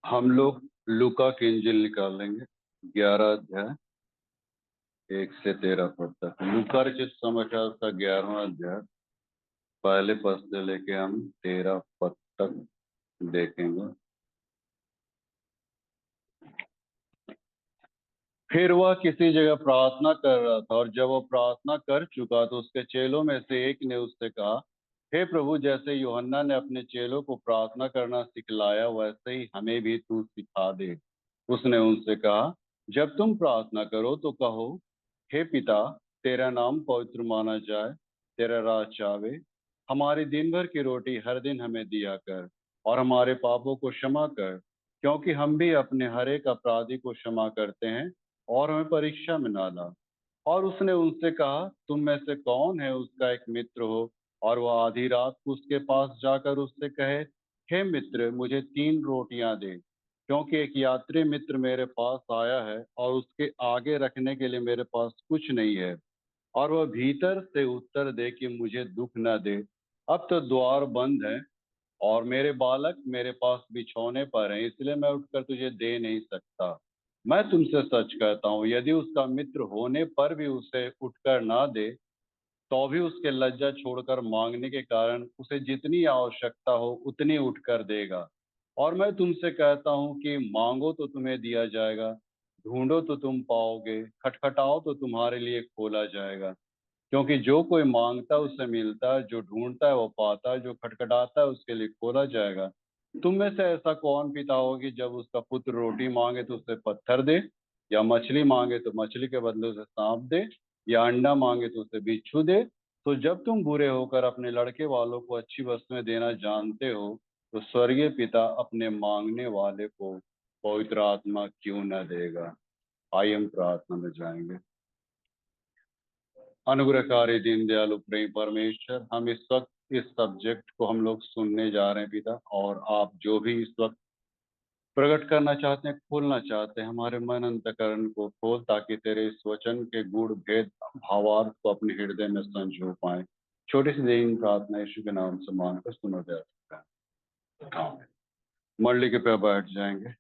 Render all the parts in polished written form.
हम लोग लूका की इंजिल निकाल लेंगे। 11 अध्याय 1 से 13 पद तक। लूका रचित समाचार का 11वां अध्याय पहले पद से लेके हम 13 पद तक देखेंगे। फिर वह किसी जगह प्रार्थना कर रहा था, और जब वह प्रार्थना कर चुका तो उसके चेलों में से एक ने उससे कहा, हे प्रभु, जैसे यूहन्ना ने अपने चेलों को प्रार्थना करना सिखलाया, वैसे ही हमें भी तू सिखा दे। उसने उनसे कहा, जब तुम प्रार्थना करो तो कहो, हे पिता, तेरा नाम पवित्र माना जाए, तेरा राज आवे, हमारी दिन भर की रोटी हर दिन हमें दिया कर, और हमारे पापों को क्षमा कर, क्योंकि हम भी अपने हर एक अपराधी को क्षमा करते हैं, और हमें परीक्षा में ना ला। और उसने उनसे कहा, तुम में से कौन है उसका एक मित्र हो, और वह आधी रात को उसके पास जाकर उससे कहे, हे मित्र, मुझे 3 रोटियां दे, क्योंकि एक यात्री मित्र मेरे पास आया है, और उसके आगे रखने के लिए मेरे पास कुछ नहीं है। और वह भीतर से उत्तर दे कि मुझे दुख न दे, अब तो द्वार बंद है, और मेरे बालक मेरे पास बिछौने पर हैं, इसलिए मैं उठकर तुझे दे नहीं सकता। मैं तुमसे सच कहता हूँ, यदि उसका मित्र होने पर भी उसे उठकर ना दे, तो भी उसके लज्जा छोड़कर मांगने के कारण उसे जितनी आवश्यकता हो उतनी उठकर देगा। और मैं तुमसे कहता हूँ कि मांगो तो तुम्हें दिया जाएगा, ढूंढो तो तुम पाओगे, खटखटाओ तो तुम्हारे लिए खोला जाएगा। क्योंकि जो कोई मांगता है उसे मिलता है, जो ढूंढता है वो पाता है, जो खटखटाता है उसके लिए खोला जाएगा। तुम में से ऐसा कौन पिता होगा कि जब उसका पुत्र रोटी मांगे तो उसे पत्थर दे, या मछली मांगे तो मछली के बदले उसे सांप दे, या अंडा मांगे तो उसे बिच्छू दे? तो जब तुम बुरे होकर अपने लड़के वालों को अच्छी वस्तुएं देना जानते हो, तो स्वर्गीय पिता अपने मांगने वाले को पवित्र आत्मा क्यों न देगा। आइए हम प्रार्थना में जाएंगे। अनुग्रहकारी दीन दयालु प्रेम परमेश्वर, हम इस वक्त इस सब्जेक्ट को हम लोग सुनने जा रहे हैं पिता, और आप जो भी इस वक्त प्रकट करना चाहते हैं, खोलना चाहते हैं, हमारे मन अंतकरण को खोल, ताकि तेरे इस वचन के गूढ़ भेद भावार्थ को अपने हृदय में संजो पाए। छोटी सी देरी प्रार्थना यीशु के नाम से मांगकर सुनो जा सकता है। आमीन। मंडली के पे बैठ जाएंगे।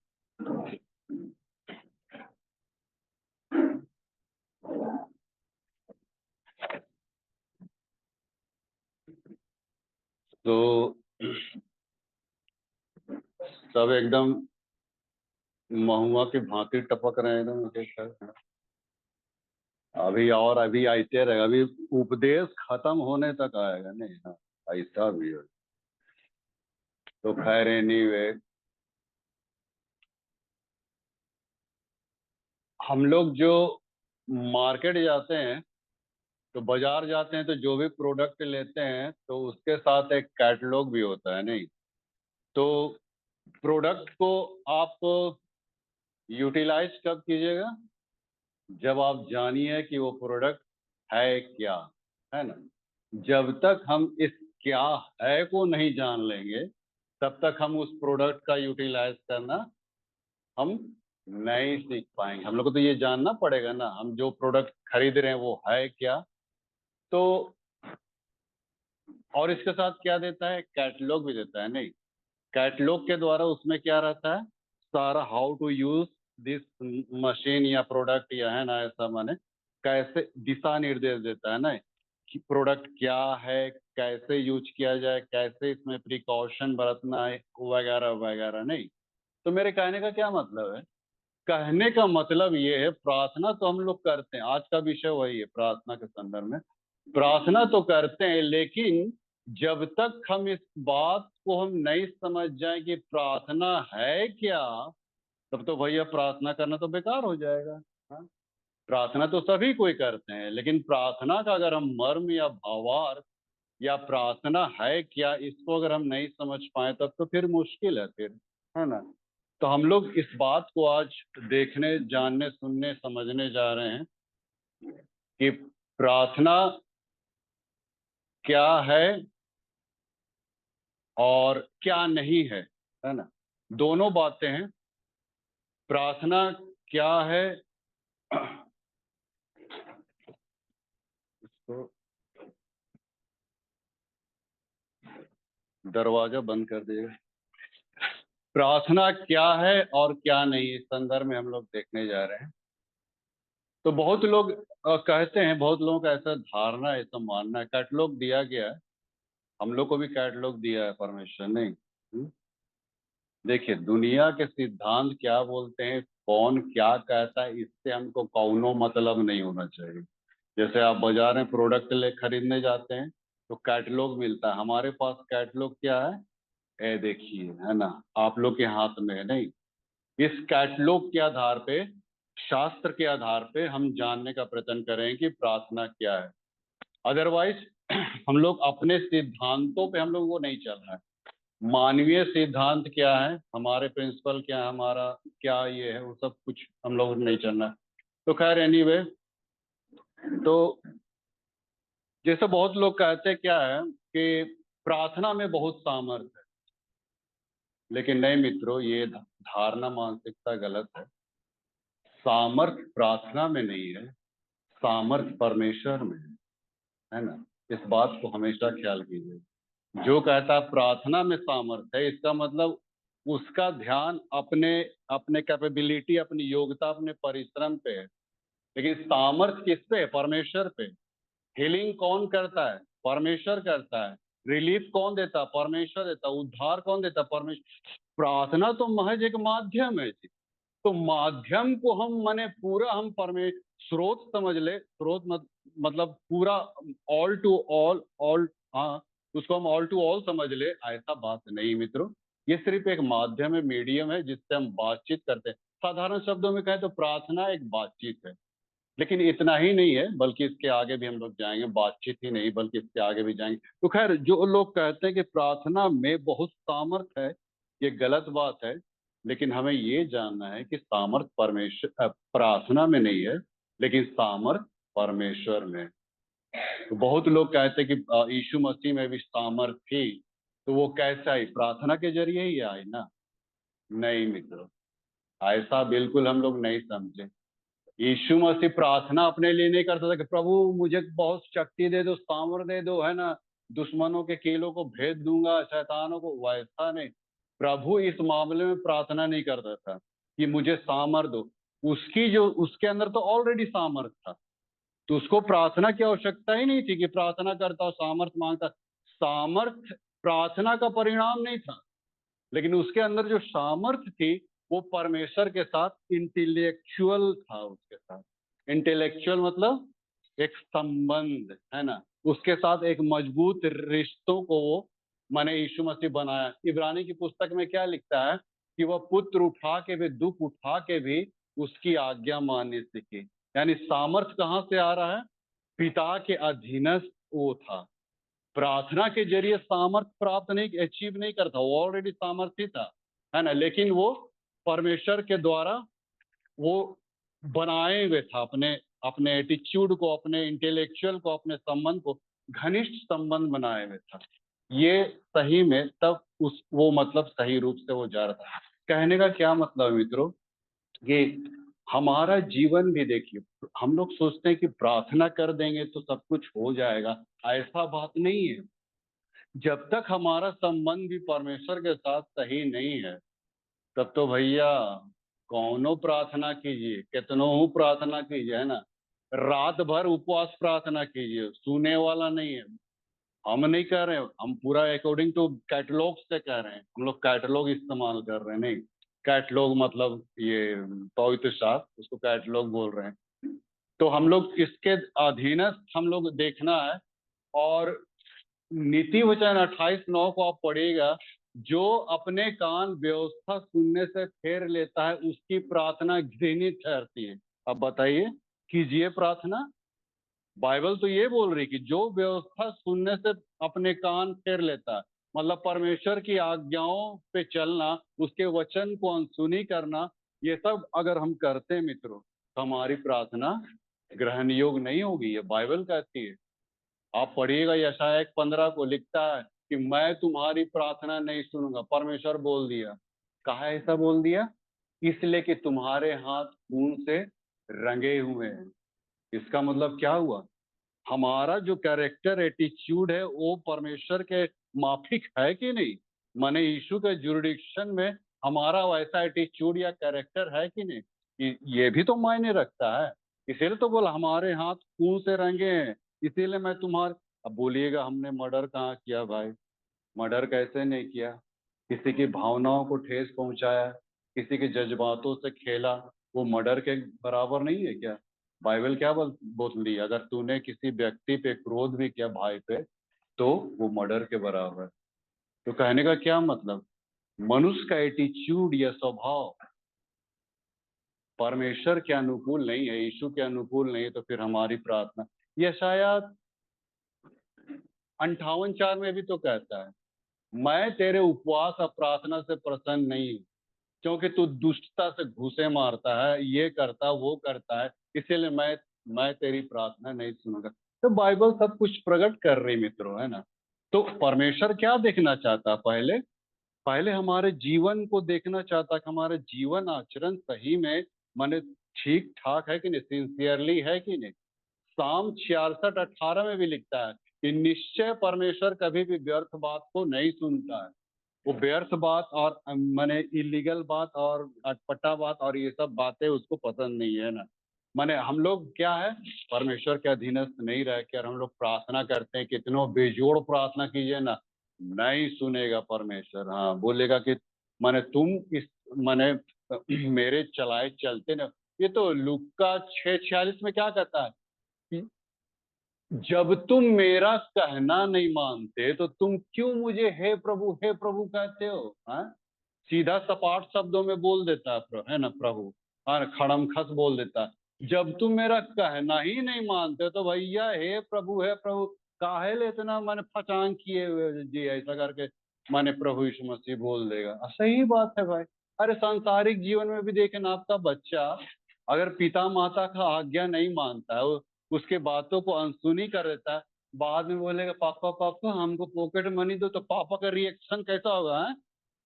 तो सब एकदम महुआ की भांति टपक रहे हैं एकदम एक एक करके। अभी और अभी आते रहेगा, अभी उपदेश खत्म होने तक आएगा नहीं। हाँ, ऐसा भी है। तो खैर एनीवे, हम लोग जो मार्केट जाते हैं, तो बाजार जाते हैं, तो जो भी प्रोडक्ट लेते हैं तो उसके साथ एक कैटलॉग भी होता है नहीं? तो प्रोडक्ट को आप यूटिलाइज कब कीजिएगा? जब आप जानिए कि वो प्रोडक्ट है क्या, है ना? जब तक हम इस क्या है को नहीं जान लेंगे, तब तक हम उस प्रोडक्ट का यूटिलाइज करना हम नहीं सीख पाएंगे। हम लोग को तो ये जानना पड़ेगा ना, हम जो प्रोडक्ट खरीद रहे हैं वो है क्या। तो और इसके साथ क्या देता है? कैटलॉग भी देता है नहीं? कैटलॉग के द्वारा उसमें क्या रहता है? सारा how to use this machine या प्रोडक्ट, या है ना, ऐसा माने कैसे दिशा निर्देश देता है ना, कि प्रोडक्ट क्या है, कैसे यूज किया जाए, कैसे इसमें प्रिकॉशन बरतना है, वगैरह वगैरह नहीं? तो मेरे कहने का क्या मतलब है? कहने का मतलब ये है, प्रार्थना तो हम लोग करते हैं, आज का विषय वही है प्रार्थना के संदर्भ में। प्रार्थना तो करते हैं, लेकिन जब तक हम इस बात को हम नहीं समझ जाए कि प्रार्थना है क्या, तब तो भैया प्रार्थना करना तो बेकार हो जाएगा। हाँ? प्रार्थना तो सभी कोई करते हैं, लेकिन प्रार्थना का अगर हम मर्म या भावार्थ, या प्रार्थना है क्या, इसको अगर हम नहीं समझ पाए, तब तो फिर मुश्किल है फिर, है ना? तो हम लोग इस बात को आज देखने, जानने, सुनने, समझने जा रहे हैं कि प्रार्थना क्या है और क्या नहीं है ना? दोनों बातें हैं। प्रार्थना क्या है? इसको दरवाजा बंद कर दिएगा। प्रार्थना क्या है और क्या नहीं, इस संदर्भ में हम लोग देखने जा रहे हैं। तो बहुत लोग कहते हैं, बहुत लोगों का ऐसा धारणा, ऐसा मानना है, कैटलॉग दिया गया है, हम लोग को भी कैटलॉग दिया है परमेश्वर ने। देखिए, दुनिया के सिद्धांत क्या बोलते हैं, कौन क्या कहता है, इससे हमको कौनो मतलब नहीं होना चाहिए। जैसे आप बाजार में प्रोडक्ट ले खरीदने जाते हैं तो कैटलॉग मिलता है, हमारे पास कैटलॉग क्या है, ए देखिए, है ना, आप लोग के हाथ में है नहीं। इस कैटलॉग के आधार पे, शास्त्र के आधार पे हम जानने का प्रयत्न करें कि प्रार्थना क्या है। अदरवाइज हम लोग अपने सिद्धांतों पे हम लोग वो नहीं चल रहा है। मानवीय सिद्धांत क्या है, हमारे प्रिंसिपल क्या है, हमारा क्या ये है, वो सब कुछ हम लोग नहीं चलना है। तो खैर एनीवे, तो जैसे बहुत लोग कहते हैं क्या है कि प्रार्थना में बहुत सामर्थ्य है, लेकिन नहीं मित्रों, ये धारणा, मानसिकता गलत है। सामर्थ्य प्रार्थना में नहीं है, सामर्थ्य परमेश्वर में है ना। इस बात को हमेशा ख्याल कीजिए। जो कहता है प्रार्थना में सामर्थ्य है, इसका मतलब उसका ध्यान अपने अपने कैपेबिलिटी, अपनी योग्यता, अपने परिश्रम पे है। लेकिन सामर्थ्य किस पे है, परमेश्वर पे। हीलिंग कौन करता है, परमेश्वर करता है। रिलीफ कौन देता है, परमेश्वर देता है। उद्धार कौन देता है, परमेश्वर। प्रार्थना तो महज एक माध्यम है जी। तो माध्यम को हम माने पूरा हम परमेश्वर स्रोत समझ ले, स्रोत मतलब पूरा, ऑल टू ऑल, ऑल, हाँ, उसको हम ऑल टू ऑल समझ ले, ऐसा बात नहीं मित्रों। ये सिर्फ एक माध्यम है, मीडियम है, जिससे हम बातचीत करते हैं। साधारण शब्दों में कहें तो प्रार्थना एक बातचीत है। लेकिन इतना ही नहीं है, बल्कि इसके आगे भी हम लोग जाएंगे। बातचीत ही नहीं, बल्कि इसके आगे भी जाएंगे। तो खैर, जो लोग कहते हैं कि प्रार्थना में बहुत सामर्थ है, ये गलत बात है। लेकिन हमें ये जानना है कि सामर्थ परमेश्वर, प्रार्थना में नहीं है, लेकिन सामर्थ परमेश्वर में है। तो बहुत लोग कहते हैं कि यीशु मसीह में भी सामर्थ थी, तो वो कैसे आई, प्रार्थना के जरिए ही आई ना। नहीं मित्रों, ऐसा बिल्कुल हम लोग नहीं समझे। यीशु मसीह प्रार्थना अपने लिए नहीं करता था कि प्रभु मुझे बहुत शक्ति दे दो, सामर्थ दे दो, है ना, दुश्मनों के कीलों को भेद दूंगा, शैतानों को, वैसा नहीं। प्रभु इस मामले में प्रार्थना नहीं करता था कि मुझे सामर्थ दो। उसकी जो, उसके अंदर तो ऑलरेडी सामर्थ था, तो उसको प्रार्थना की आवश्यकता ही नहीं थी कि प्रार्थना करता और सामर्थ मांगता। सामर्थ प्रार्थना का परिणाम नहीं था, लेकिन उसके अंदर जो सामर्थ्य थी, वो परमेश्वर के साथ इंटेलेक्चुअल था, उसके साथ। इंटेलेक्चुअल मतलब एक संबंध, है ना, उसके साथ एक मजबूत रिश्तों को वो, माने यीशु मसीह बनाया। इब्रानी की पुस्तक में क्या लिखता है कि वह पुत्र उठा के भी, दुख उठा के भी उसकी आज्ञा मानने सीखी। यानी सामर्थ कहाँ से आ रहा है, पिता के अधीनस्थ वो था। प्रार्थना के जरिए सामर्थ प्राप्त नहीं, अचीव नहीं करता, वो ऑलरेडी सामर्थ्य था, है ना। लेकिन वो परमेश्वर के द्वारा वो बनाए हुए था, अपने अपने एटीट्यूड को, अपने इंटेलेक्चुअल को, अपने संबंध को घनिष्ठ संबंध बनाए हुए था। ये सही में तब उस वो मतलब सही रूप से वो जा रहा था। कहने का क्या मतलब है मित्रों, कि हमारा जीवन भी देखिए, हम लोग सोचते हैं कि प्रार्थना कर देंगे तो सब कुछ हो जाएगा। ऐसा बात नहीं है। जब तक हमारा संबंध भी परमेश्वर के साथ सही नहीं है, तब तो भैया कौनो प्रार्थना कीजिए, कितनो प्रार्थना कीजिए, है ना, रात भर उपवास प्रार्थना कीजिए, सुने वाला नहीं है। हम नहीं कह रहे हैं, हम पूरा अकॉर्डिंग टू कैटलॉग से कह रहे हैं। हम लोग कैटलॉग इस्तेमाल कर रहे हैं, नहीं, कैटलॉग मतलब ये पवित्र शास्त्र, उसको कैटलॉग बोल रहे हैं। तो हम लोग इसके अधीनस्थ हम लोग देखना है। और नीति वचन 28:9 को आप पढ़िएगा, जो अपने कान व्यवस्था सुनने से फेर लेता है, उसकी प्रार्थना घृणित ठहरती है। अब बताइए, कीजिए प्रार्थना। बाइबल तो ये बोल रही कि जो व्यवस्था सुनने से अपने कान फेर लेता है, मतलब परमेश्वर की आज्ञाओं पे चलना, उसके वचन को अनसुनी करना, ये सब अगर हम करते हैं मित्रों, तो हमारी प्रार्थना ग्रहण योग्य नहीं होगी, ये बाइबल कहती है। आप पढ़िएगा, यशायाह 1:15 को लिखता है कि मैं तुम्हारी प्रार्थना नहीं सुनूंगा, परमेश्वर बोल दिया। कहा ऐसा बोल दिया, इसलिए कि तुम्हारे हाथ खून से रंगे हुए हैं। इसका मतलब क्या हुआ, हमारा जो कैरेक्टर एटीट्यूड है वो परमेश्वर के माफिक है कि नहीं। माने यीशु के जुरिडिक्शन में हमारा वैसा एटीट्यूड या कैरेक्टर है कि नहीं, ये भी तो मायने रखता है। इसीलिए तो बोला हमारे हाथ खून से रंगे हैं, इसीलिए मैं तुम्हारे। अब बोलिएगा हमने मर्डर कहाँ किया भाई? मर्डर कैसे नहीं किया? किसी की भावनाओं को ठेस पहुंचाया, किसी के जज्बातों से खेला, वो मर्डर के बराबर नहीं है क्या? बाइबल क्या बोलती है, अगर तूने किसी व्यक्ति पे क्रोध भी किया, भाई पे, तो वो मर्डर के बराबर है। तो कहने का क्या मतलब, मनुष्य का एटीट्यूड या स्वभाव परमेश्वर के अनुकूल नहीं है, यीशु के अनुकूल नहीं है, तो फिर हमारी प्रार्थना, यह शायद 58:4 में भी तो कहता है, मैं तेरे उपवास और प्रार्थना से प्रसन्न नहीं हूँ, क्योंकि तू दुष्टता से घूसे मारता है, ये करता वो करता है, इसीलिए मैं तेरी प्रार्थना नहीं सुनूंगा। तो बाइबल सब कुछ प्रकट कर रही मित्रों, है ना। तो परमेश्वर क्या देखना चाहता है? पहले पहले हमारे जीवन को देखना चाहता कि हमारे जीवन आचरण सही में, माने ठीक ठाक है कि नहीं, सिंसियरली है कि नहीं। साम 66:18 में भी लिखता है कि निश्चय परमेश्वर कभी भी व्यर्थ बात को नहीं सुनता है। वो व्यर्थ बात और माने इलीगल बात और अटपटा बात और ये सब बातें उसको पसंद नहीं है ना। माने हम लोग क्या है, परमेश्वर के अधीनस्थ नहीं रह कर हम लोग प्रार्थना करते हैं, कितनों बेजोड़ प्रार्थना कीजिए ना, नहीं सुनेगा परमेश्वर। हाँ, बोलेगा कि माने तुम इस माने मेरे चलाए चलते ना। ये तो लूका 6:46 में क्या कहता है कि जब तुम मेरा कहना नहीं मानते तो तुम क्यों मुझे हे प्रभु कहते हो? हाँ, सीधा सपाट शब्दों में बोल देता है है ना प्रभु, और खड़म खस बोल देता है। जब तुम मेरा कहना ही नहीं मानते तो भैया हे प्रभु काहे ले इतना मैंने फचांग किए हुए जी, ऐसा करके माने प्रभु यीशु मसीह बोल देगा। सही बात है भाई। अरे सांसारिक जीवन में भी देखें ना, आपका बच्चा अगर पिता माता का आज्ञा नहीं मानता है, उसके बातों को अनसुनी कर देता है, बाद में बोलेगा पापा पापा हमको पॉकेट मनी दो, तो पापा का रिएक्शन कैसा होगा?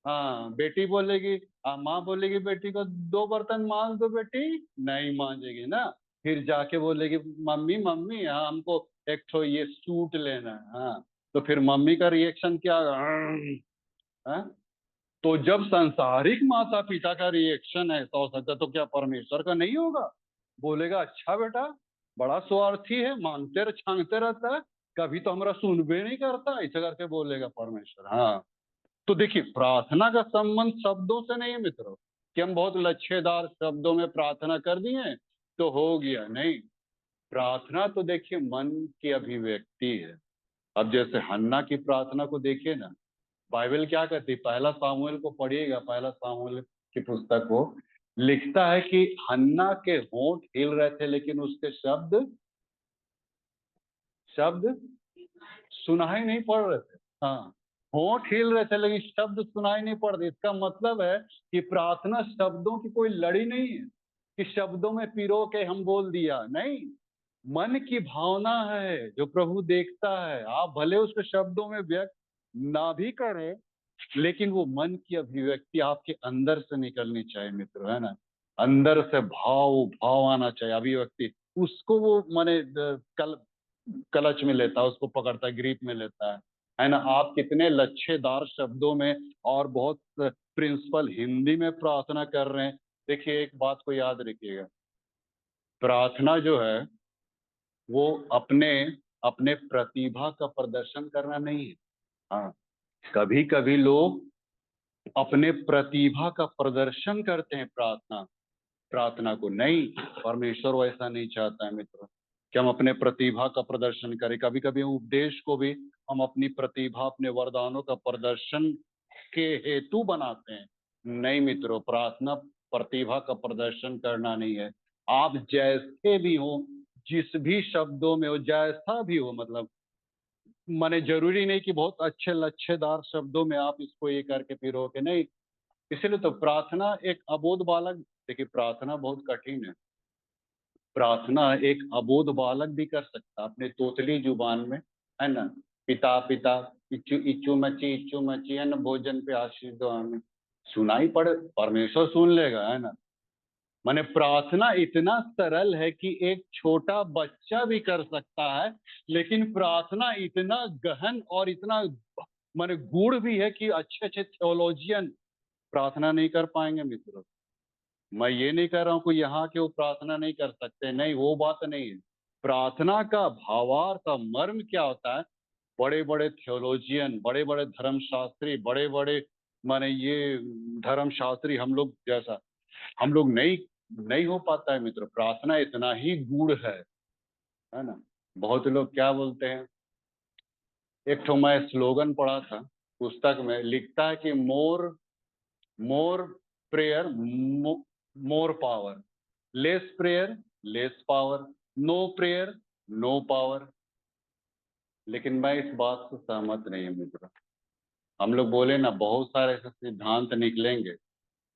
हाँ, बेटी बोलेगी, माँ बोलेगी बेटी को 2 बर्तन मांज दो बेटी, नहीं मांजेगी ना। फिर जाके बोलेगी मम्मी मम्मी, हाँ हमको एक ठो ये सूट लेना है। हाँ, तो फिर मम्मी का रिएक्शन क्या होगा? हाँ? तो जब सांसारिक माता पिता का रिएक्शन ऐसा हो सकता है, तो क्या परमेश्वर का नहीं होगा? बोलेगा अच्छा बेटा बड़ा स्वार्थी है, मांगते छांगते रहता है, कभी तो हमारा सुनबे नहीं करता, ऐसा करके बोलेगा परमेश्वर। हाँ, तो देखिए प्रार्थना का संबंध शब्दों से नहीं है मित्रों, कि हम बहुत लच्छेदार शब्दों में प्रार्थना कर दिए तो हो गया, नहीं। प्रार्थना तो देखिए मन की अभिव्यक्ति है। अब जैसे हन्ना की प्रार्थना को देखिए ना, बाइबल क्या कहती है, पहला सामुएल को पढ़िएगा, पहला सामुएल की पुस्तक को, लिखता है कि हन्ना के होंठ हिल रहे थे लेकिन उसके शब्द शब्द सुनाई नहीं पड़ रहे थे। हाँ, होंठ हिल रहे थे लेकिन शब्द सुनाई नहीं पड़ रहे। इसका मतलब है कि प्रार्थना शब्दों की कोई लड़ी नहीं है, कि शब्दों में पिरो के हम बोल दिया, नहीं। मन की भावना है जो प्रभु देखता है। आप भले उसको शब्दों में व्यक्त ना भी करें, लेकिन वो मन की अभिव्यक्ति आपके अंदर से निकलनी चाहिए मित्र, है ना। अंदर से भाव भाव आना चाहिए, अभिव्यक्ति। उसको वो माने कलच में लेता है, उसको पकड़ता है, ग्रिप में लेता है ना। आप कितने लच्छेदार शब्दों में और बहुत प्रिंसिपल हिंदी में प्रार्थना कर रहे हैं। देखिए एक बात को याद रखिएगा, प्रार्थना जो है वो अपने अपने प्रतिभा का प्रदर्शन करना नहीं है। हाँ, कभी कभी लोग अपने प्रतिभा का प्रदर्शन करते हैं प्रार्थना प्रार्थना को, नहीं। परमेश्वर वैसा नहीं चाहता है मित्र कि हम अपने प्रतिभा का प्रदर्शन करें। कभी कभी उपदेश को भी हम अपनी प्रतिभा अपने वरदानों का प्रदर्शन के हेतु बनाते हैं। नहीं मित्रों, प्रार्थना प्रतिभा का प्रदर्शन करना नहीं है। आप जैसे भी हो, जिस भी शब्दों में हो, जैसा भी हो, मतलब माने जरूरी नहीं कि बहुत अच्छे लच्छेदार शब्दों में आप इसको ये करके फिर हो के नहीं। इसलिए तो प्रार्थना एक अबोध बालक, देखिए प्रार्थना बहुत कठिन है। प्रार्थना एक अबोध बालक भी कर सकता अपने तोतली जुबान में, है ना। पिता पिता इच्चू मची है ना, भोजन पे आशीष दो हमें, सुनाई पड़े परमेश्वर सुन लेगा, है ना। माने प्रार्थना इतना सरल है कि एक छोटा बच्चा भी कर सकता है, लेकिन प्रार्थना इतना गहन और इतना माने गूढ़ भी है कि अच्छे अच्छे थियोलॉजियन प्रार्थना नहीं कर पाएंगे मित्रों। मैं ये नहीं कह रहा हूँ कि यहाँ के वो प्रार्थना नहीं कर सकते, नहीं, वो बात नहीं है। प्रार्थना का भावार्थ और मर्म क्या होता है? बड़े बड़े थियोलॉजियन, बड़े बड़े धर्मशास्त्री, बड़े बड़े माने ये धर्मशास्त्री हम लोग जैसा हम लोग नहीं नहीं हो पाता है मित्र। प्रार्थना इतना ही गूढ़ है ना। बहुत लोग क्या बोलते हैं, एक ठो मैं स्लोगन पढ़ा था पुस्तक में, लिखता है कि more more prayer more power, less prayer less power, no prayer no power. लेकिन मैं इस बात से सहमत नहीं हूँ मित्र। हम लोग बोले ना, बहुत सारे ऐसे सिद्धांत निकलेंगे।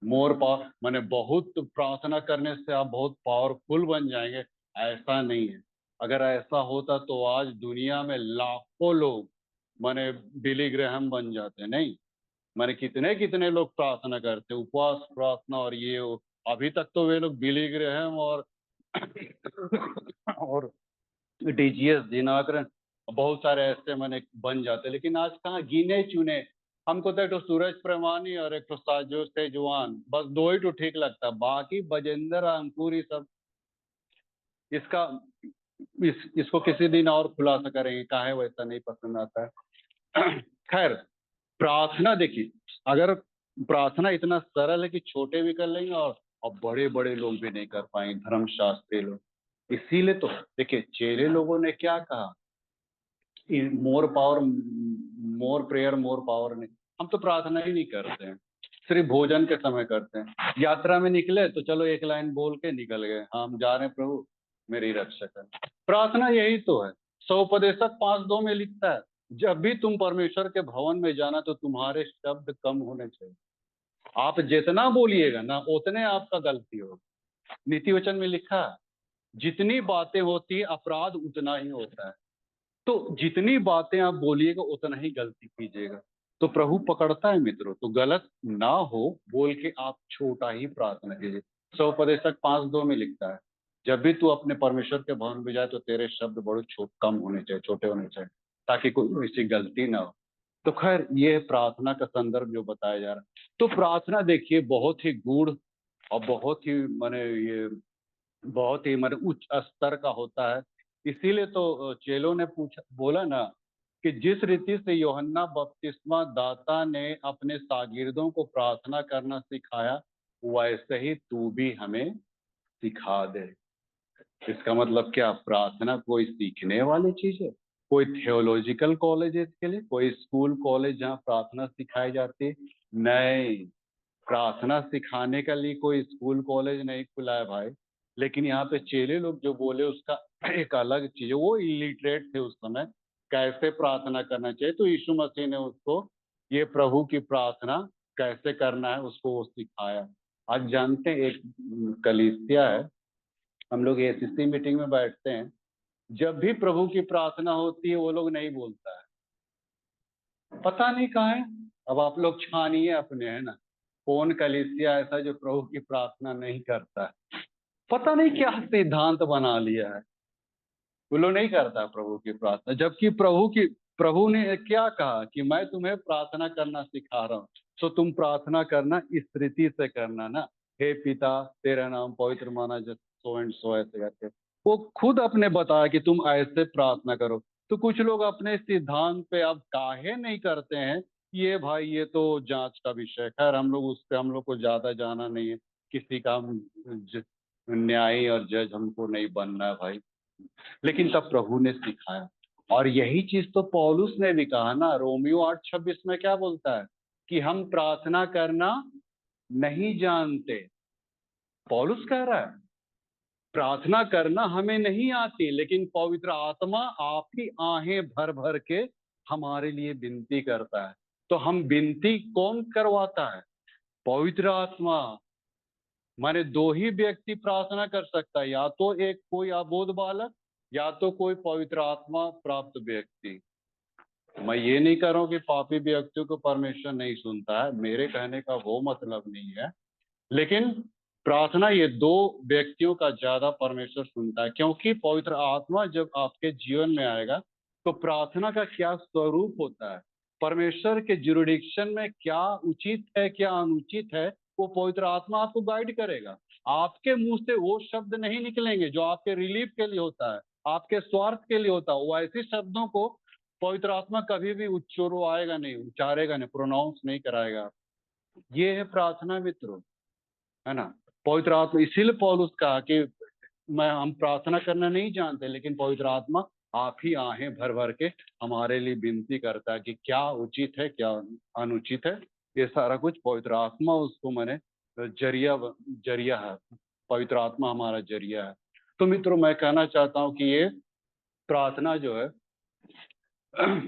मोर पावर माने बहुत प्रार्थना करने से आप बहुत पावरफुल बन जाएंगे, ऐसा नहीं है। अगर ऐसा होता तो आज दुनिया में लाखों लोग माने बिली ग्रहम बन जाते, नहीं? माने कितने कितने लोग प्रार्थना करते, उपवास प्रार्थना और ये वो। अभी तक तो वे लोग बिली ग्रहम और डीजीएस दिनाकरन बहुत सारे ऐसे मैंने बन जाते, लेकिन आज कहाँ, गिने चुने। हमको तो एक तो सूरज प्रमाणी और एक तो साजो तेजवान, बस दो ही तो ठीक लगता, बाकी बजेंद्र अंकुर ये सब। इसका इसको किसी दिन और खुलासा करेंगे काहे वैसा नहीं पसंद आता है। खैर, प्रार्थना देखिए, अगर प्रार्थना इतना सरल है कि छोटे भी कर लेंगे और बड़े बड़े लोग भी नहीं कर पाएंगे, धर्मशास्त्री लोग। इसीलिए तो देखिए, चेले लोगों ने क्या कहा, more power more prayer more power नहीं। हम तो प्रार्थना ही नहीं करते हैं, सिर्फ भोजन के समय करते हैं। यात्रा में निकले तो चलो एक लाइन बोल के निकल गए, हाँ हम जा रहे हैं प्रभु मेरी रक्षा कर। प्रार्थना यही तो है। सौपदेशक 5:2 में लिखता है, जब भी तुम परमेश्वर के भवन में जाना तो तुम्हारे शब्द कम होने चाहिए। आप जितना बोलिएगा ना उतने आपका गलती होगा। नीति वचन में लिखा है, जितनी बातें होती है अपराध उतना ही होता है। तो जितनी बातें आप बोलिएगा उतना ही गलती कीजिएगा, तो प्रभु पकड़ता है मित्रों। तो गलत ना हो बोल के आप छोटा ही प्रार्थना कीजिए। सौपदेशक 5:2 में लिखता है, जब भी तू अपने परमेश्वर के भवन में जाए तो तेरे शब्द बड़े कम होने चाहिए, छोटे होने चाहिए, ताकि कोई ऐसी गलती ना हो। तो खैर, ये प्रार्थना का संदर्भ जो बताया जा रहा है। तो प्रार्थना देखिए बहुत ही गूढ़ और बहुत ही माने ये बहुत ही माने उच्च स्तर का होता है। इसीलिए तो चेलों ने पूछा, बोला ना कि जिस रीति से यूहन्ना बपतिस्मा दाता ने अपने शागिर्दों को प्रार्थना करना सिखाया, वैसे ही तू भी हमें सिखा दे। इसका मतलब क्या, प्रार्थना कोई सीखने वाली चीज है? कोई थियोलॉजिकल कॉलेज है इसके लिए, कोई स्कूल कॉलेज जहाँ प्रार्थना सिखाई जाती है? नहीं, प्रार्थना सिखाने के लिए कोई स्कूल कॉलेज नहीं खुला है भाई। लेकिन यहाँ पे चेले लोग जो बोले उसका एक अलग चीज है, वो इलिटरेट थे उस समय, कैसे प्रार्थना करना चाहिए। तो यीशु मसीह ने उसको ये प्रभु की प्रार्थना कैसे करना है उसको वो सिखाया। आज जानते हैं, एक कलीसिया है, हम लोग एसीसी मीटिंग में बैठते हैं, जब भी प्रभु की प्रार्थना होती है वो लोग नहीं बोलता है, पता नहीं कहाँ है। अब आप लोग छानिए अपने, है ना, कौन कलीसिया ऐसा जो प्रभु की प्रार्थना नहीं करता है? पता नहीं क्या सिद्धांत बना लिया है, वो लोग नहीं करता प्रभु की प्रार्थना। जबकि प्रभु ने क्या कहा कि मैं तुम्हें प्रार्थना करना सिखा रहा हूँ, तो तुम प्रार्थना करना इस रीति से करना ना, हे पिता तेरा नाम पवित्र माना जो सो एंड सो, ऐसे करके वो खुद अपने बताया कि तुम ऐसे प्रार्थना करो। तो कुछ लोग अपने सिद्धांत पे अब काहे नहीं करते हैं, ये भाई ये तो जांच का विषय है। खैर, हम लोग उस पे हम लोग को ज्यादा जाना नहीं है, किसी का न्यायी और जज हमको नहीं बनना है भाई। लेकिन तब प्रभु ने सिखाया, और यही चीज तो पौलुस ने भी कहा ना, रोमियो 8:26 में क्या बोलता है कि हम प्रार्थना करना नहीं जानते। पौलुस कह रहा है प्रार्थना करना हमें नहीं आती, लेकिन पवित्र आत्मा आप ही आहें भर भर के हमारे लिए विनती करता है। तो हम विनती कौन करवाता है? पवित्र आत्मा। माने दो ही व्यक्ति प्रार्थना कर सकता है, या तो एक कोई अबोध बालक, या तो कोई पवित्र आत्मा प्राप्त व्यक्ति। मैं ये नहीं कर रहा हूँ कि पापी व्यक्तियों को परमेश्वर नहीं सुनता है, मेरे कहने का वो मतलब नहीं है। लेकिन प्रार्थना ये दो व्यक्तियों का ज्यादा परमेश्वर सुनता है, क्योंकि पवित्र आत्मा जब आपके जीवन में आएगा तो प्रार्थना का क्या स्वरूप होता है? परमेश्वर के जुरिडिक्शन में क्या उचित है क्या अनुचित है, वो पवित्र आत्मा आपको गाइड करेगा। आपके मुंह से वो शब्द नहीं निकलेंगे जो आपके रिलीफ के लिए होता है, आपके स्वार्थ के लिए होता है। वो ऐसे शब्दों को पवित्र आत्मा कभी भी उच्चारेगा नहीं, उच्चारेगा नहीं, प्रोनाउंस नहीं कराएगा। ये है प्रार्थना मित्रों, है ना। पवित्र आत्मा, इसीलिए पौलुस कहा कि हम प्रार्थना करना नहीं जानते, लेकिन पवित्र आत्मा आप ही आहें भर भर के हमारे लिए विनती करता है कि क्या उचित है क्या अनुचित है। ये सारा कुछ पवित्र आत्मा उसको मैंने जरिया जरिया है, पवित्र आत्मा हमारा जरिया है। तो मित्रों, मैं कहना चाहता हूँ कि ये प्रार्थना जो है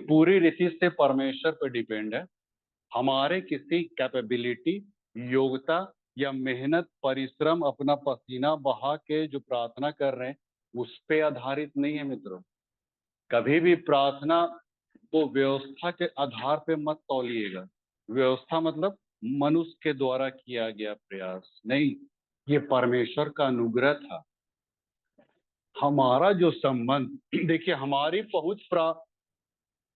पूरी रीति से परमेश्वर पर डिपेंड है। हमारे किसी कैपेबिलिटी, योग्यता या मेहनत, परिश्रम, अपना पसीना बहा के जो प्रार्थना कर रहे हैं उस पे आधारित नहीं है मित्रों। कभी भी प्रार्थना को व्यवस्था के आधार पे मत तौलिएगा। व्यवस्था मतलब मनुष्य के द्वारा किया गया प्रयास नहीं, ये परमेश्वर का अनुग्रह था। हमारा जो संबंध, देखिए हमारी पहुंच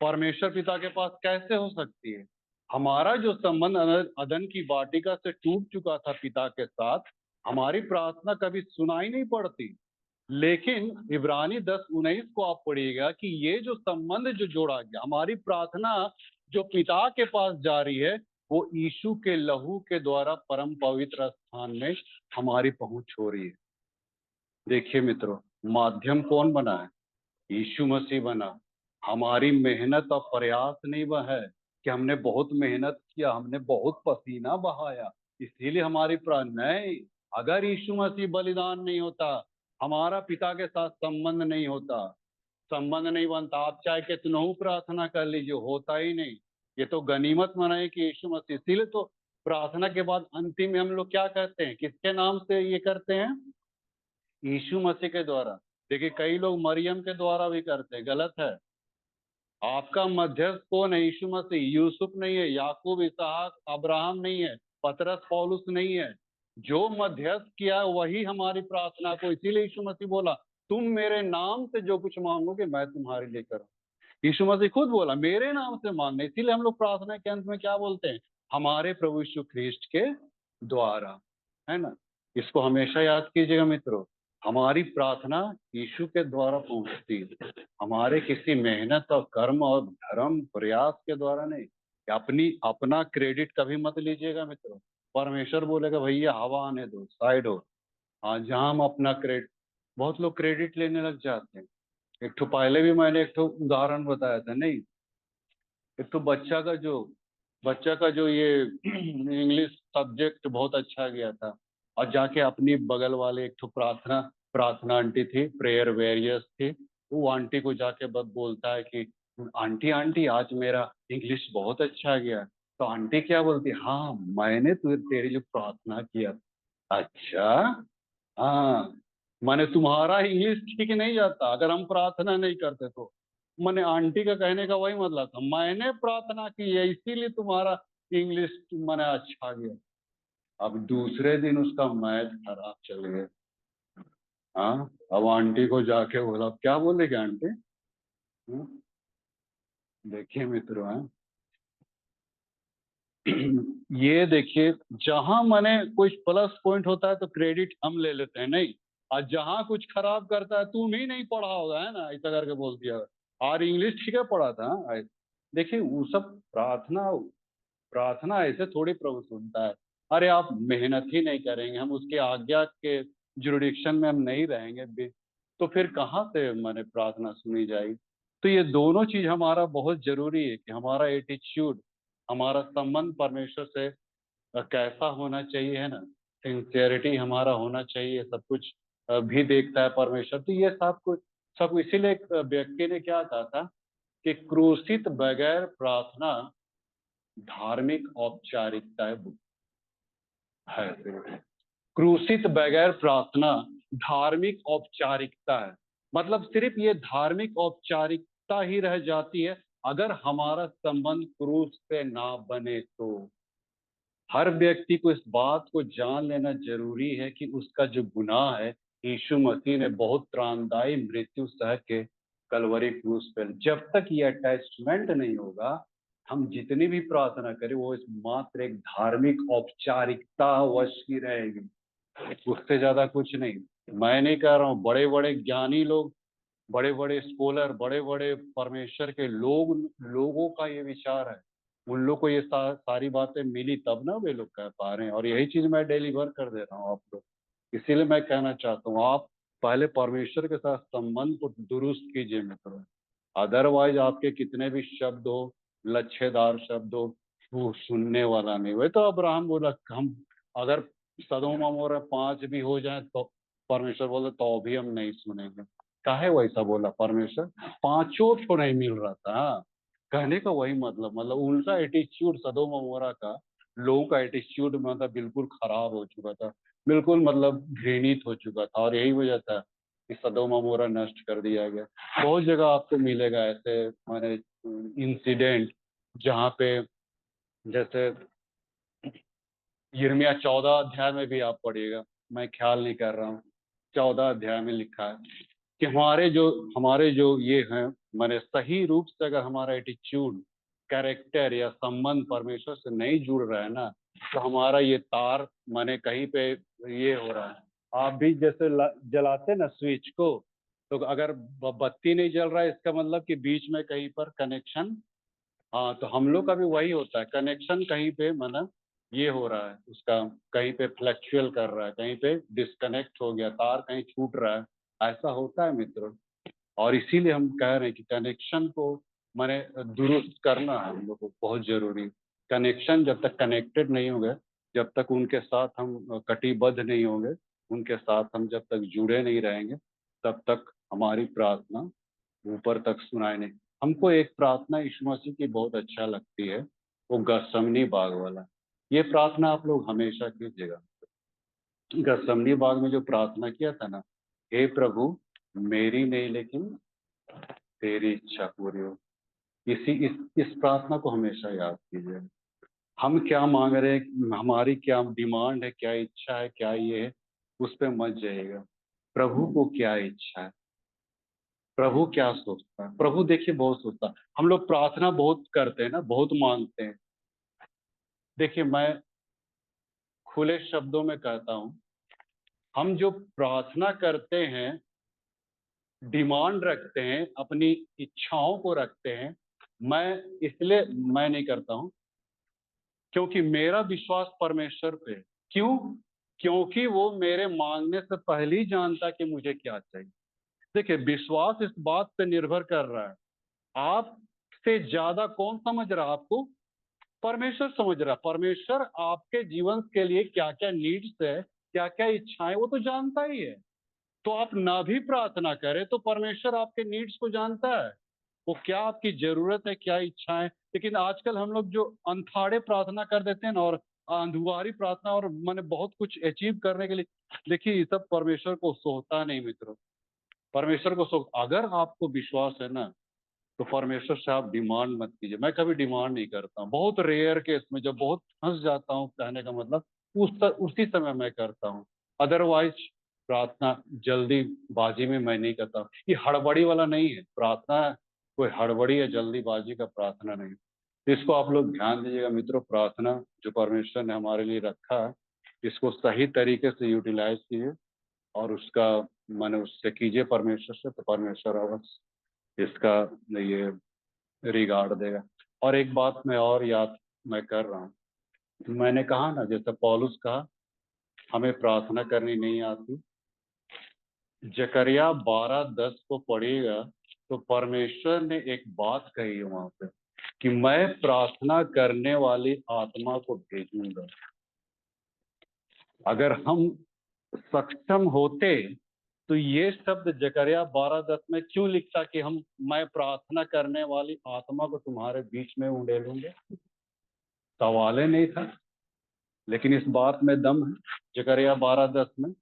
परमेश्वर पिता के पास कैसे हो सकती है। हमारा जो संबंध अदन की वाटिका से टूट चुका था पिता के साथ, हमारी प्रार्थना कभी सुनाई नहीं पड़ती। लेकिन इब्रानी 10:19 को आप पढ़िएगा कि ये जो संबंध जो जोड़ा गया, हमारी प्रार्थना जो पिता के पास जा रही है, वो यीशु के लहू के द्वारा परम पवित्र स्थान में हमारी पहुंच हो रही है। देखिए मित्रों, माध्यम कौन बना है? यीशु मसीह बना। हमारी मेहनत और प्रयास नहीं वह है कि हमने बहुत मेहनत किया, हमने बहुत पसीना बहाया इसीलिए हमारी नहीं। अगर यीशु मसीह बलिदान नहीं होता, हमारा पिता के साथ संबंध नहीं होता, संबंध नहीं बनता। आप चाहे कितना प्रार्थना कर लीजिए, होता ही नहीं। ये तो गनीमत मनाए कि यीशु मसीह, इसीलिए तो प्रार्थना के बाद अंतिम में हम लोग क्या कहते हैं, किसके नाम से ये करते हैं? यीशु मसीह के द्वारा। देखिए कई लोग मरियम के द्वारा भी करते हैं, गलत है। आपका मध्यस्थ कौन है? यीशु मसीह। यूसुफ नहीं है, याकूब, इसहाक, अब्राहम नहीं है, पतरस, पौलुस नहीं है। जो मध्यस्थ किया वही हमारी प्रार्थना को, इसीलिए यीशु मसीह बोला तुम मेरे नाम से जो कुछ मांगोगे मैं तुम्हारे लिए करूँ। यीशु मसीह खुद बोला मेरे नाम से मांगना। इसीलिए हम लोग प्रार्थना के अंत में क्या बोलते हैं? हमारे प्रभु यीशु ख्रीस्ट के द्वारा, है ना। इसको हमेशा याद कीजिएगा मित्रों, हमारी प्रार्थना यीशु के द्वारा पहुंचती है, हमारे किसी मेहनत और कर्म और धर्म प्रयास के द्वारा नहीं। अपना क्रेडिट कभी मत लीजिएगा मित्रों। परमेश्वर बोलेगा भैया हवा आने दो, साइड हो। हाँ, जहाँ हम अपना क्रेडिट, बहुत लोग क्रेडिट लेने लग जाते हैं। एक तो पहले भी मैंने एक तो उदाहरण बताया था नहीं, एक तो बच्चा का जो ये इंग्लिश सब्जेक्ट बहुत अच्छा गया था, और जाके अपनी बगल वाले एक तो प्रार्थना प्रार्थना आंटी थी, प्रेयर वेरियस थी, वो आंटी को जाके बस बोलता है कि आंटी आंटी आज मेरा इंग्लिश बहुत अच्छा गया। तो आंटी क्या बोलती, हाँ मैंने तेरी जो प्रार्थना किया। अच्छा, हाँ, माने तुम्हारा इंग्लिश ठीक नहीं जाता अगर हम प्रार्थना नहीं करते तो। मैंने आंटी का कहने का वही मतलब था, मैंने प्रार्थना की है इसीलिए तुम्हारा इंग्लिश मैंने अच्छा गया। अब दूसरे दिन उसका मैथ खराब चल गया। हाँ, अब आंटी को जाके बोला, क्या बोलेगी आंटी? हम्म, देखिए मित्रों, हाँ, ये देखिए, जहां मैंने कुछ प्लस पॉइंट होता है तो क्रेडिट हम ले लेते हैं नहीं, और जहां कुछ खराब करता है तुम ही नहीं पढ़ा होगा, है ना, ऐसा करके बोल दिया। और इंग्लिश ठीक है पढ़ा था, हाँ। देखिए वो सब प्रार्थना प्रार्थना ऐसे थोड़ी प्रभु सुनता है। अरे आप मेहनत ही नहीं करेंगे, हम उसके आज्ञा के जुरिडिक्शन में हम नहीं रहेंगे तो फिर कहाँ से मैंने प्रार्थना सुनी जाएगी? तो ये दोनों चीज हमारा बहुत जरूरी है कि हमारा एटीट्यूड, हमारा संबंध परमेश्वर से कैसा होना चाहिए, है ना। सिंसियरिटी हमारा होना चाहिए, सब कुछ भी देखता है परमेश्वर। तो ये सब इसीलिए एक व्यक्ति ने क्या कहा था कि क्रूसित बगैर प्रार्थना धार्मिक औपचारिकता है। क्रूसित बगैर प्रार्थना धार्मिक औपचारिकता है। मतलब सिर्फ ये धार्मिक औपचारिकता ही रह जाती है अगर हमारा संबंध क्रूस से ना बने तो। हर व्यक्ति को इस बात को जान लेना जरूरी है कि उसका जो गुनाह है, यीशु मसीह ने बहुत त्राणदायी मृत्यु सह के कलवरी क्रूस पर, जब तक ये अटैचमेंट नहीं होगा, हम जितनी भी प्रार्थना करें वो इस मात्र एक धार्मिक औपचारिकता वश की रहेगी, उससे ज्यादा कुछ नहीं। मैं नहीं कह रहा हूँ, बड़े बड़े ज्ञानी लोग, बड़े बड़े स्कॉलर, बड़े बड़े परमेश्वर के लोगों का ये विचार है। उन लोग को ये सारी बातें मिली तब ना वे लोग कह पा रहे हैं, और यही चीज मैं डिलीवर कर दे रहा हूँ आप लोग। इसीलिए मैं कहना चाहता हूँ, आप पहले परमेश्वर के साथ संबंध को दुरुस्त कीजिए मित्रों। अदरवाइज आपके कितने भी शब्द हो, लच्छेदार शब्द हो, वो सुनने वाला नहीं। वही तो अब्राहम बोला, हम अगर सदोम अमोरा 5 भी हो जाए तो परमेश्वर बोले तो भी हम नहीं सुनेंगे। काहे वैसा बोला परमेश्वर? पांचों तो नहीं मिल रहा था। हाँ, कहने का वही मतलब उनका एटीट्यूड, सदोम अमोरा का लोगों का एटीट्यूड मतलब बिल्कुल खराब हो चुका था, बिल्कुल मतलब घृणित हो चुका था, और यही वजह था कि सदोम अमोरा नष्ट कर दिया गया। बहुत जगह आपको मिलेगा ऐसे माने इंसिडेंट, जहाँ पे जैसे यिर्मयाह 14 अध्याय में भी आप पढ़िएगा, मैं ख्याल नहीं कर रहा हूँ, 14 अध्याय में लिखा है कि हमारे जो ये हैं, माने सही रूप से अगर हमारा एटीट्यूड, कैरेक्टर या संबंध परमेश्वर से नहीं जुड़ रहा है ना, तो हमारा ये तार माने कहीं पे ये हो रहा है। आप भी जैसे जलाते ना स्विच को, तो अगर बत्ती नहीं जल रहा है, इसका मतलब कि बीच में कहीं पर कनेक्शन, हाँ, तो हम लोग का भी वही होता है, कनेक्शन कहीं पे मतलब ये हो रहा है उसका, कहीं पे फ्लक्चुअल कर रहा है, कहीं पे डिस्कनेक्ट हो गया, तार कहीं छूट रहा है। ऐसा होता है मित्रों। और इसीलिए हम कह रहे हैं कि कनेक्शन को माने दुरुस्त करना है हम लोग को बहुत जरूरी। कनेक्शन जब तक कनेक्टेड नहीं होंगे, जब तक उनके साथ हम कटिबद्ध नहीं होंगे, उनके साथ हम जब तक जुड़े नहीं रहेंगे, तब तक हमारी प्रार्थना ऊपर तक सुनाई नहीं। हमको एक प्रार्थना यीशु मसीह की बहुत अच्छा लगती है, वो गसमनी बाग वाला। ये प्रार्थना आप लोग हमेशा कीजिएगा। गसमनी बाग में जो प्रार्थना किया था ना, हे प्रभु, मेरी नहीं लेकिन तेरी इच्छा पूरी हो। इस प्रार्थना को हमेशा याद कीजिए। हम क्या मांग रहे हैं, हमारी क्या डिमांड है, क्या इच्छा है, क्या ये है, उस पे मत जाइएगा। प्रभु को क्या इच्छा है, प्रभु क्या सोचता है। प्रभु देखिए बहुत सोचता है। हम लोग प्रार्थना बहुत करते हैं ना, बहुत मांगते हैं। देखिए मैं खुले शब्दों में कहता हूँ, हम जो प्रार्थना करते हैं, डिमांड रखते हैं, अपनी इच्छाओं को रखते हैं, मैं इसलिए मैं नहीं करता हूँ क्योंकि मेरा विश्वास परमेश्वर पे है। क्यों? क्योंकि वो मेरे मांगने से पहले ही जानता कि मुझे क्या चाहिए। देखिए विश्वास इस बात पे निर्भर कर रहा है, आपसे ज्यादा कौन समझ रहा है आपको? परमेश्वर समझ रहा है। परमेश्वर आपके जीवन के लिए क्या क्या नीड्स है, क्या क्या इच्छाएं, वो तो जानता ही है। तो आप ना भी प्रार्थना करें तो परमेश्वर आपके नीड्स को जानता है, वो क्या आपकी जरूरत है, क्या इच्छाएं। लेकिन आजकल हम लोग जो अंधाड़े प्रार्थना कर देते हैं ना, और अंधुआरी प्रार्थना, और मैंने बहुत कुछ अचीव करने के लिए, देखिए ये सब परमेश्वर को सोचता नहीं मित्रों। परमेश्वर को सोच, अगर आपको विश्वास है ना, तो परमेश्वर से आप डिमांड मत कीजिए। मैं कभी डिमांड नहीं करता हूँ, बहुत रेयर केस में जब बहुत फंस जाता हूँ, कहने का मतलब उसी समय मैं करता हूँ। अदरवाइज प्रार्थना जल्दीबाजी में मैं नहीं करता। ये हड़बड़ी वाला नहीं है प्रार्थना, कोई हड़बड़ी या जल्दीबाजी का प्रार्थना नहीं। तो इसको आप लोग ध्यान दीजिएगा मित्रों। प्रार्थना जो परमेश्वर ने हमारे लिए रखा है, इसको सही तरीके से यूटिलाइज कीजिए, और उसका माने उससे कीजिए परमेश्वर से, तो परमेश्वर अवश्य इसका ये रिगार्ड देगा। और एक बात मैं और याद मैं कर रहा हूँ, मैंने कहा ना, जैसे पौलुस कहा हमें प्रार्थना करनी नहीं आती। जकरिया 12:10 को पढ़िएगा, तो परमेश्वर ने एक बात कही है वहां पे कि मैं प्रार्थना करने वाली आत्मा को भेजूंगा। अगर हम सक्षम होते तो ये शब्द जकरिया 12:10 में क्यों लिखता कि हम मैं प्रार्थना करने वाली आत्मा को तुम्हारे बीच में उंडेलूंगे? सवाल ही नहीं था। लेकिन इस बात में दम है जकरिया 12:10 में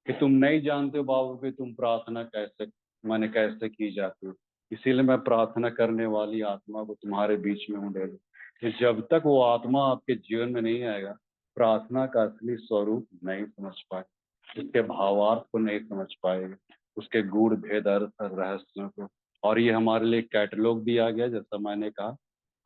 कि तुम नहीं जानते हो बाबू कि तुम प्रार्थना कैसे माने कैसे की जाती है, इसीलिए मैं प्रार्थना करने वाली आत्मा को तुम्हारे बीच में उंडेलूं। कि जब तक वो आत्मा आपके जीवन में नहीं आएगा, प्रार्थना का असली स्वरूप नहीं समझ पाए, उसके भावार्थ को नहीं समझ पाएगा, उसके गूढ़ भेद अर्थ और रहस्यों को। और ये हमारे लिए कैटलॉग दिया गया, जैसा मैंने कहा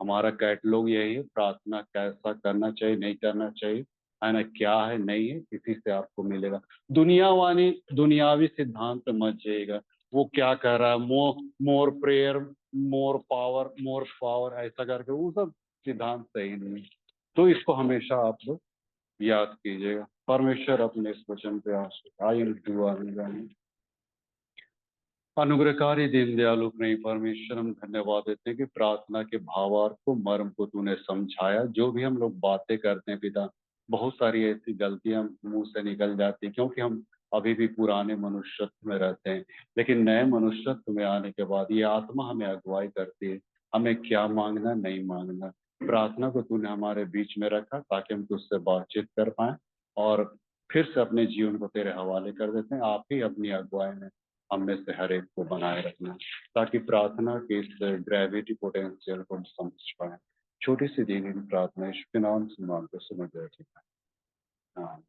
हमारा कैटलॉग यही है, प्रार्थना कैसा करना चाहिए, नहीं करना चाहिए, है ना, क्या है नहीं है, इसी से आपको मिलेगा। दुनियावी सिद्धांत पे मत जाइएगा, वो क्या कह रहा है, मोर प्रेयर, मोर पावर, ऐसा करके वो सब सिद्धांत सही नहीं है। तो इसको हमेशा आप लोग याद कीजिएगा। परमेश्वर अपने इस वचन पे आए दुआ में अनुग्रहकारी दीन दयालु प्रेम परमेश्वर, हम धन्यवाद देते हैं कि प्रार्थना के भावार्थ को, मर्म को तूने समझाया। जो भी हम लोग बातें करते हैं पिता, बहुत सारी ऐसी गलतियां मुंह से निकल जाती हैं, क्योंकि हम अभी भी पुराने मनुष्यत्व में रहते हैं। लेकिन नए मनुष्यत्व में आने के बाद ये आत्मा हमें अगुवाई करती है, हमें क्या मांगना नहीं मांगना। प्रार्थना को तूने हमारे बीच में रखा ताकि हम तुझसे बातचीत कर पाए, और फिर से अपने जीवन को तेरे हवाले कर देते हैं। आप ही अपनी अगुवाई में हम में से हर एक को बनाए रखना, ताकि प्रार्थना के इस ग्रेविटी पोटेंशियल को हम समझ पाए। छोटी सी दी गई प्रार्थना यीशु के नाम से मांगते समझ रहे हाँ।